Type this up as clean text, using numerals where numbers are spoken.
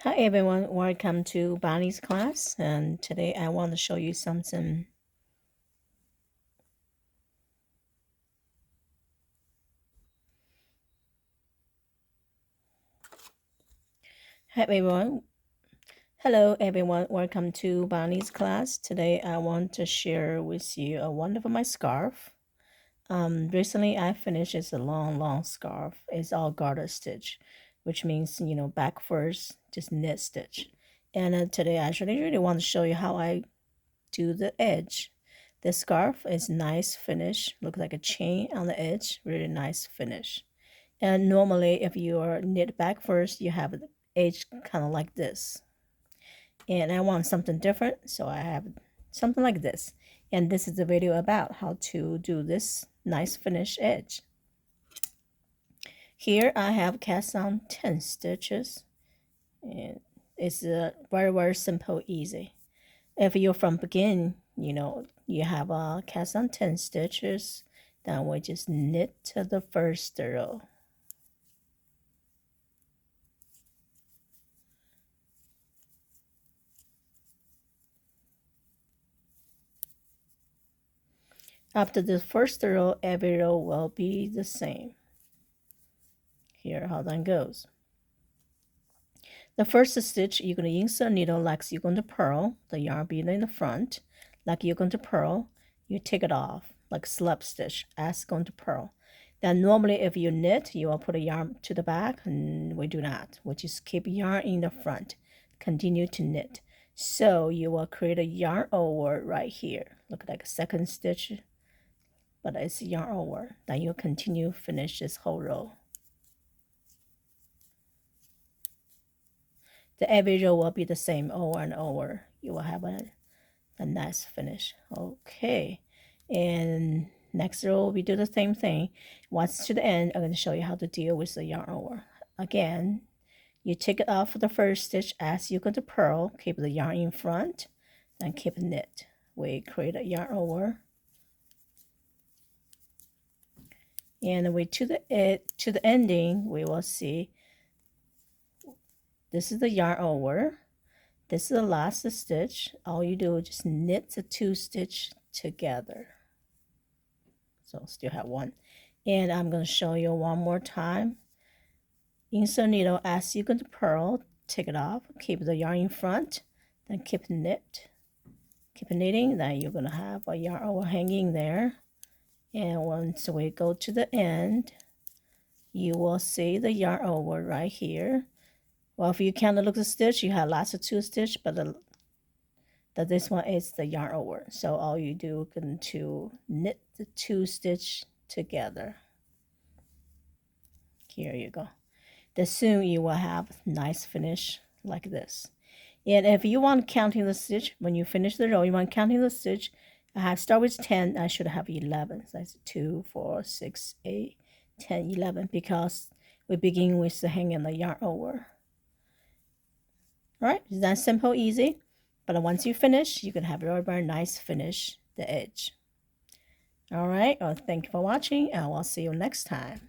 Hi everyone, welcome to Bonnie's class, and today I want to show you something. Hi everyone. Hello everyone, welcome to Bonnie's class. Today I want to share with you a wonderful my scarf. Recently I finished it's a long scarf. It's all garter stitch, which means back first, just knit stitch. And today I actually really want to show you how I do the edge. The scarf is nice finish, look like a chain on the edge, really nice finish. And normally if you are knit back first, you have the edge kind of like this. And I want something different, so I have something like this. And this is the video about how to do this nice finish edge. Here I have cast on 10 stitches, and it's very simple, easy. If you're from beginning, you have a cast on 10 stitches, then we just knit to the first row. After the first row, every row will be the same. Here how that goes. The first stitch, you're going to insert needle like you're going to purl, the yarn being in the front, like you're going to purl. You take it off, like slip stitch, as going to purl. Then normally if you knit, you will put a yarn to the back, and we do not. We just keep yarn in the front, continue to knit. So you will create a yarn over right here. Look like a second stitch, but it's yarn over. Then you continue finish this whole row. The every row will be the same over and over. You will have a nice finish. Okay, and next row we do the same thing. Once to the end, I'm going to show you how to deal with the yarn over. Again, you take it off the first stitch as you're going to purl. Keep the yarn in front, then keep knit. We create a yarn over. And we to the ending, we will see this is the yarn over. This is the last stitch. All you do is just knit the two stitch together. So still have one. And I'm going to show you one more time. Insert needle as you're going to purl, take it off, keep the yarn in front, then keep knit. Keep knitting, then you're going to have a yarn over hanging there. And once we go to the end, you will see the yarn over right here. Well, if you count the look of stitch, you have lots of two stitch, but this one is the yarn over. So all you do is to knit the two stitch together. Here you go. Then soon you will have nice finish like this. And if you want counting the stitch, when you finish the row, you want counting the stitch, I have start with 10, I should have 11. So that's 2, 4, 6, 8, 10, 11, because we begin with the hanging the yarn over. All right, it's that simple, easy. But once you finish, you can have a very nice finish, the edge. All right, well, thank you for watching, and I'll see you next time.